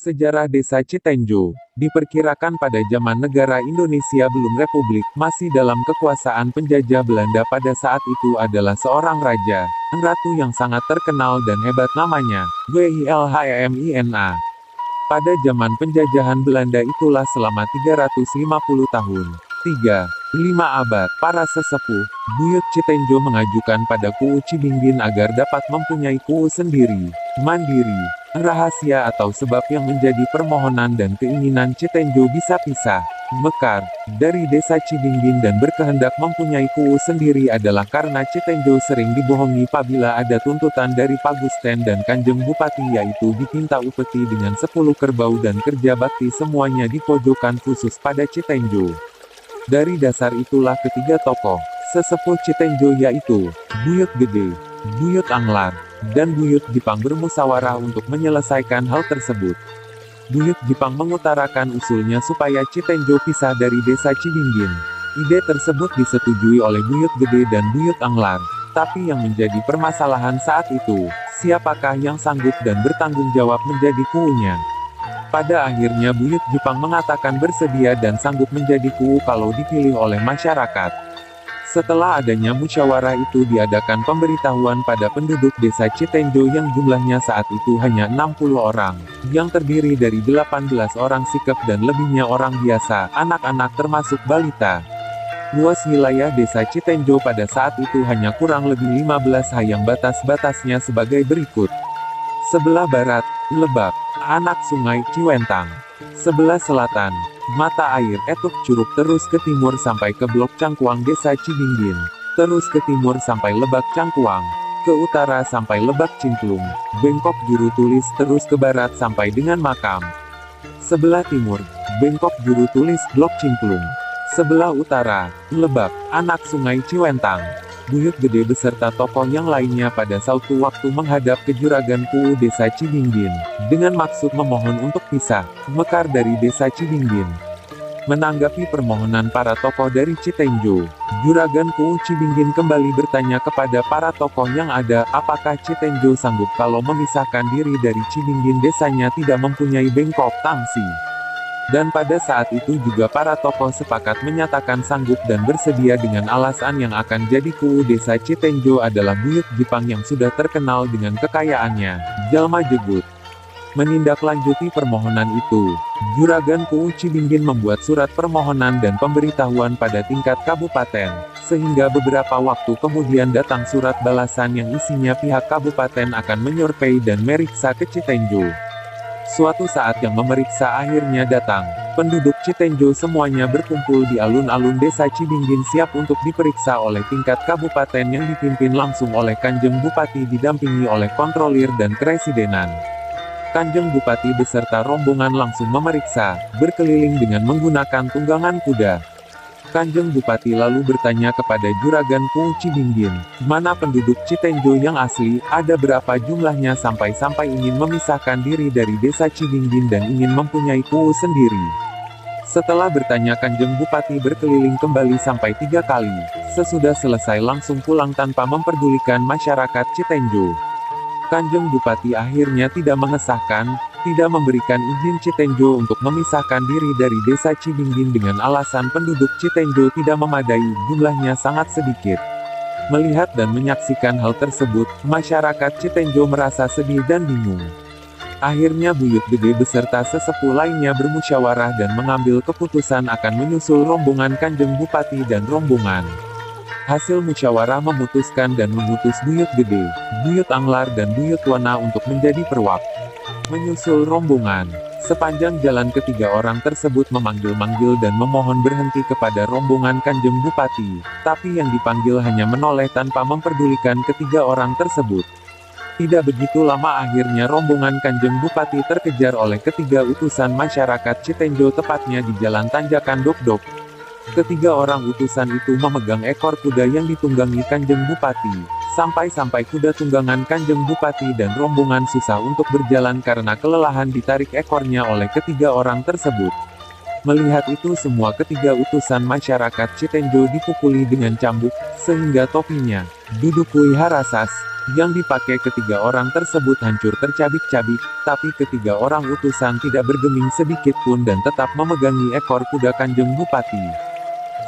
Sejarah Desa Citenjo, diperkirakan pada zaman negara Indonesia belum republik, masih dalam kekuasaan penjajah Belanda pada saat itu adalah seorang raja, ratu yang sangat terkenal dan hebat namanya, Wilhelmina. Pada zaman penjajahan Belanda itulah selama 350 tahun, 5 abad, para sesepuh, Buyut Citenjo mengajukan pada Kuu Cibingbin agar dapat mempunyai kuu sendiri, mandiri, rahasia atau sebab yang menjadi permohonan dan keinginan Citenjo bisa pisah, mekar, dari desa Cibingbin dan berkehendak mempunyai kuu sendiri adalah karena Citenjo sering dibohongi apabila ada tuntutan dari Pagusten dan Kanjeng Bupati yaitu dipinta upeti dengan 10 kerbau dan kerja bakti semuanya dipojokkan khusus pada Citenjo. Dari dasar itulah ketiga tokoh sesepuh Citenjo yaitu Buyut Gede, Buyut Anglar, dan Buyut Jipang bermusyawarah untuk menyelesaikan hal tersebut. Buyut Jipang mengutarakan usulnya supaya Citenjo pisah dari desa Cibingbin. Ide tersebut disetujui oleh Buyut Gede dan Buyut Anglar. Tapi yang menjadi permasalahan saat itu, siapakah yang sanggup dan bertanggung jawab menjadi kuunya? Pada akhirnya Buyut Jipang mengatakan bersedia dan sanggup menjadi kuu kalau dipilih oleh masyarakat. Setelah adanya musyawarah itu diadakan pemberitahuan pada penduduk desa Citenjo yang jumlahnya saat itu hanya 60 orang, yang terdiri dari 18 orang sikep dan lebihnya orang biasa, anak-anak termasuk balita. Luas wilayah desa Citenjo pada saat itu hanya kurang lebih 15 ha yang batas-batasnya sebagai berikut. Sebelah barat, Lebak, anak sungai Ciwentang. Sebelah selatan, mata air Etuk Curug terus ke timur sampai ke Blok Cangkuang desa Cibingbin, terus ke timur sampai Lebak Cangkuang, ke utara sampai Lebak Cingklung, Bengkok Juru Tulis terus ke barat sampai dengan Makam. Sebelah timur, Bengkok Juru Tulis Blok Cingklung. Sebelah utara, Lebak, anak sungai Ciwentang. Buyut Gede beserta tokoh yang lainnya pada suatu waktu menghadap ke Juragan Kuu desa Cibingbin, dengan maksud memohon untuk pisah, mekar dari desa Cibingbin. Menanggapi permohonan para tokoh dari Citenjo, Juragan Kuu Cibingbin kembali bertanya kepada para tokoh yang ada, apakah Citenjo sanggup kalau memisahkan diri dari Cibingbin desanya tidak mempunyai bengkok tangsi. Dan pada saat itu juga para tokoh sepakat menyatakan sanggup dan bersedia dengan alasan yang akan jadi kuu desa Citenjo adalah Buyut Jipang yang sudah terkenal dengan kekayaannya, jalma jegut. Menindaklanjuti permohonan itu, Juragan Kuu Cibingbin membuat surat permohonan dan pemberitahuan pada tingkat kabupaten, sehingga beberapa waktu kemudian datang surat balasan yang isinya pihak kabupaten akan menyurvei dan meriksa ke Citenjo. Suatu saat yang memeriksa akhirnya datang, penduduk Citenjo semuanya berkumpul di alun-alun desa Cibingbin siap untuk diperiksa oleh tingkat kabupaten yang dipimpin langsung oleh Kanjeng Bupati didampingi oleh kontrolir dan keresidenan. Kanjeng Bupati beserta rombongan langsung memeriksa, berkeliling dengan menggunakan tunggangan kuda. Kanjeng Bupati lalu bertanya kepada Juragan Kuu Cibingbin, mana penduduk Citenjo yang asli, ada berapa jumlahnya sampai-sampai ingin memisahkan diri dari desa Cibingbin dan ingin mempunyai kuu sendiri. Setelah bertanya Kanjeng Bupati berkeliling kembali sampai 3 kali, sesudah selesai langsung pulang tanpa memperdulikan masyarakat Citenjo. Kanjeng Bupati akhirnya tidak mengesahkan, tidak memberikan izin Citenjo untuk memisahkan diri dari desa Cibingbin dengan alasan penduduk Citenjo tidak memadai, jumlahnya sangat sedikit. Melihat dan menyaksikan hal tersebut, masyarakat Citenjo merasa sedih dan bingung. Akhirnya Buyut Gede beserta sesepuh lainnya bermusyawarah dan mengambil keputusan akan menyusul rombongan Kanjeng Bupati dan rombongan. Hasil musyawarah memutuskan dan mengutus Buyut Gede, Buyut Anglar dan Buyut Wana untuk menjadi perwak. Menyusul rombongan, sepanjang jalan ketiga orang tersebut memanggil-manggil dan memohon berhenti kepada rombongan Kanjeng Bupati, tapi yang dipanggil hanya menoleh tanpa memperdulikan ketiga orang tersebut. Tidak begitu lama akhirnya rombongan Kanjeng Bupati terkejar oleh ketiga utusan masyarakat Citenjo tepatnya di Jalan Tanjakan Dok-Dok. Ketiga orang utusan itu memegang ekor kuda yang ditunggangi Kanjeng Bupati, sampai-sampai kuda tunggangan Kanjeng Bupati dan rombongan susah untuk berjalan karena kelelahan ditarik ekornya oleh ketiga orang tersebut. Melihat itu semua ketiga utusan masyarakat Citenjo dipukuli dengan cambuk, sehingga topinya, Dudukui Harasas, yang dipakai ketiga orang tersebut hancur tercabik-cabik, tapi ketiga orang utusan tidak bergeming sedikit pun dan tetap memegangi ekor kuda Kanjeng Bupati.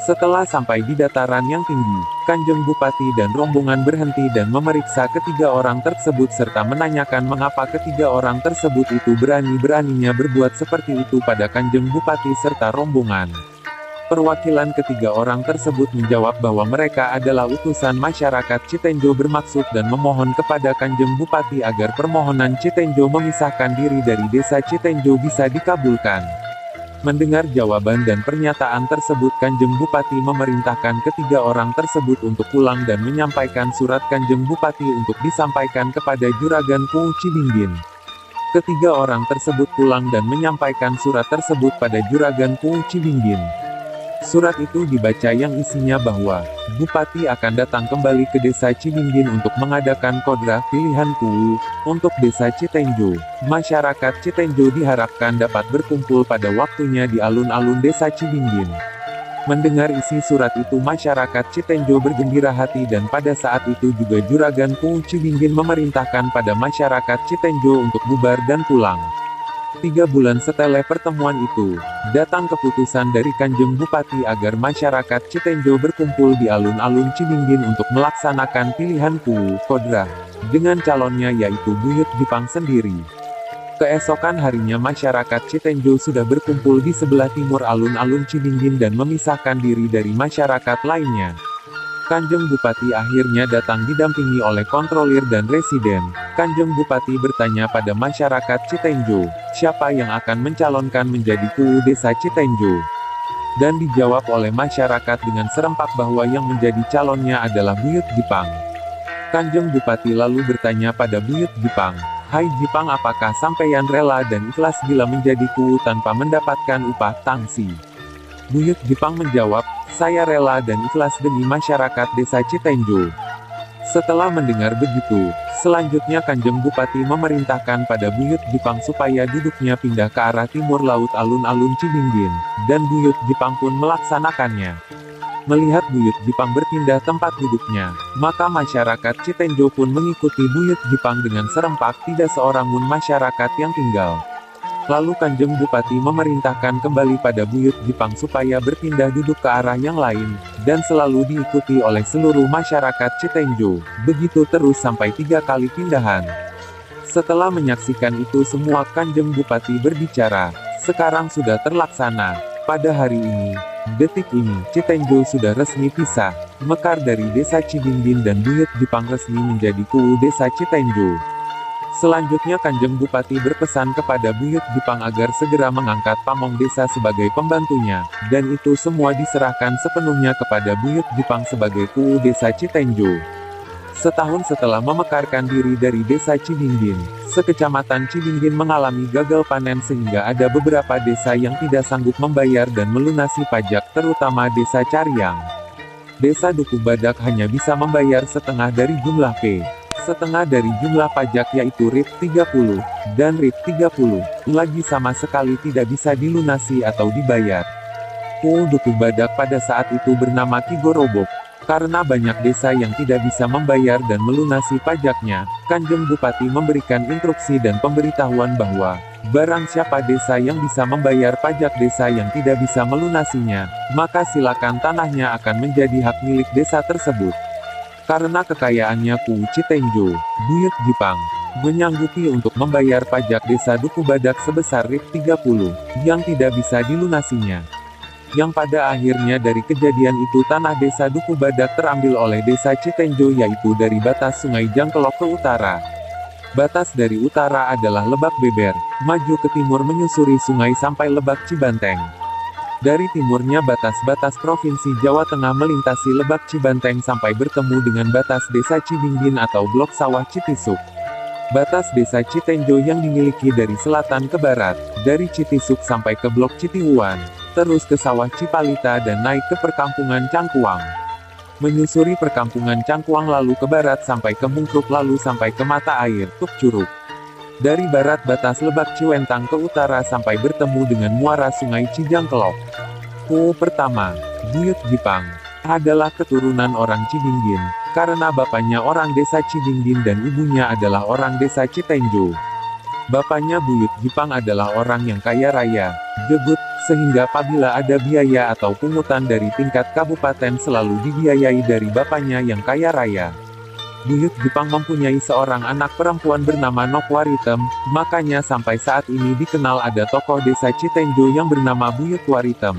Setelah sampai di dataran yang tinggi, Kanjeng Bupati dan rombongan berhenti dan memeriksa ketiga orang tersebut serta menanyakan mengapa ketiga orang tersebut itu berani-beraninya berbuat seperti itu pada Kanjeng Bupati serta rombongan. Perwakilan ketiga orang tersebut menjawab bahwa mereka adalah utusan masyarakat Citenjo bermaksud dan memohon kepada Kanjeng Bupati agar permohonan Citenjo memisahkan diri dari desa Citenjo bisa dikabulkan. Mendengar jawaban dan pernyataan tersebut, Kanjeng Bupati memerintahkan ketiga orang tersebut untuk pulang dan menyampaikan surat Kanjeng Bupati untuk disampaikan kepada Juragan Kuwu Cibingbin. Ketiga orang tersebut pulang dan menyampaikan surat tersebut pada Juragan Kuwu Cibingbin. Surat itu dibaca yang isinya bahwa Bupati akan datang kembali ke desa Cibingbin untuk mengadakan kodrah pilihan Kuwu untuk desa Citenjo. Masyarakat Citenjo diharapkan dapat berkumpul pada waktunya di alun-alun desa Cibingbin. Mendengar isi surat itu, masyarakat Citenjo bergembira hati dan pada saat itu juga Juragan Kuwu Cibingbin memerintahkan pada masyarakat Citenjo untuk bubar dan pulang. 3 bulan setelah pertemuan itu, datang keputusan dari Kanjeng Bupati agar masyarakat Citenjo berkumpul di alun-alun Cibingbin untuk melaksanakan pilihan Kuwu kodrah dengan calonnya yaitu Buyut Jipang sendiri. Keesokan harinya masyarakat Citenjo sudah berkumpul di sebelah timur alun-alun Cibingbin dan memisahkan diri dari masyarakat lainnya. Kanjeng Bupati akhirnya datang didampingi oleh kontrolir dan residen. Kanjeng Bupati bertanya pada masyarakat Citenjo, siapa yang akan mencalonkan menjadi Kuwu desa Citenjo? Dan dijawab oleh masyarakat dengan serempak bahwa yang menjadi calonnya adalah Buyut Jipang. Kanjeng Bupati lalu bertanya pada Buyut Jipang, "Hai Jipang, apakah sampeyan rela dan ikhlas bila menjadi Kuwu tanpa mendapatkan upah tangsi?" Buyut Jipang menjawab, "Saya rela dan ikhlas demi masyarakat desa Citenjo." Setelah mendengar begitu, selanjutnya Kanjeng Bupati memerintahkan pada Buyut Jipang supaya duduknya pindah ke arah timur laut alun-alun Cibingbin, dan Buyut Jipang pun melaksanakannya. Melihat Buyut Jipang berpindah tempat duduknya, maka masyarakat Citenjo pun mengikuti Buyut Jipang dengan serempak, tidak seorang pun masyarakat yang tinggal. Lalu Kanjeng Bupati memerintahkan kembali pada Buyut Jipang supaya berpindah duduk ke arah yang lain, dan selalu diikuti oleh seluruh masyarakat Citenjo. Begitu terus sampai 3 kali pindahan. Setelah menyaksikan itu semua, Kanjeng Bupati berbicara, "Sekarang sudah terlaksana. Pada hari ini, detik ini, Citenjo sudah resmi pisah, mekar dari desa Cibingbin dan Buyut Jipang resmi menjadi Kuwu desa Citenjo." Selanjutnya Kanjeng Bupati berpesan kepada Buyut Jipang agar segera mengangkat pamong desa sebagai pembantunya, dan itu semua diserahkan sepenuhnya kepada Buyut Jipang sebagai Kuwu desa Citenjo. Setahun setelah memekarkan diri dari desa Cibingbin, sekecamatan Cibingbin mengalami gagal panen sehingga ada beberapa desa yang tidak sanggup membayar dan melunasi pajak, terutama desa Cariang. Desa Duku Badak hanya bisa membayar setengah dari jumlah setengah dari jumlah pajak yaitu RIP 30, dan RIP 30, lagi sama sekali tidak bisa dilunasi atau dibayar. Kuwu Duku Badak pada saat itu bernama Kigorobok. Karena banyak desa yang tidak bisa membayar dan melunasi pajaknya, Kanjeng Bupati memberikan instruksi dan pemberitahuan bahwa, barang siapa desa yang bisa membayar pajak desa yang tidak bisa melunasinya, maka silakan tanahnya akan menjadi hak milik desa tersebut. Karena kekayaannya Kuwu Citenjo, Buyut Jipang menyanggupi untuk membayar pajak desa Duku Badak sebesar RIP 30, yang tidak bisa dilunasinya. Yang pada akhirnya dari kejadian itu tanah desa Duku Badak terambil oleh desa Citenjo yaitu dari batas Sungai Jangkelok ke utara. Batas dari utara adalah Lebak Beber, maju ke timur menyusuri sungai sampai Lebak Cibanteng. Dari timurnya batas-batas Provinsi Jawa Tengah melintasi Lebak Cibanteng sampai bertemu dengan batas desa Cibingbin atau Blok Sawah Citisuk. Batas desa Citenjo yang dimiliki dari selatan ke barat, dari Citisuk sampai ke Blok Citihuan, terus ke Sawah Cipalita dan naik ke perkampungan Cangkuang. Menyusuri perkampungan Cangkuang lalu ke barat sampai ke Mungkruk lalu sampai ke mata air Tuk Curug. Dari barat batas Lebak Ciwentang ke utara sampai bertemu dengan muara Sungai Cijangkelok. Kuwu pertama, Buyut Jipang, adalah keturunan orang Cibingbin. karena bapaknya orang desa Cidinggin dan ibunya adalah orang desa Citenjo. Bapaknya Buyut Jipang adalah orang yang kaya raya, gebut, sehingga apabila ada biaya atau pungutan dari tingkat kabupaten selalu dibiayai dari bapaknya yang kaya raya. Buyut Jipang mempunyai seorang anak perempuan bernama Nokwaritem, makanya sampai saat ini dikenal ada tokoh desa Citenjo yang bernama Buyut Waritem.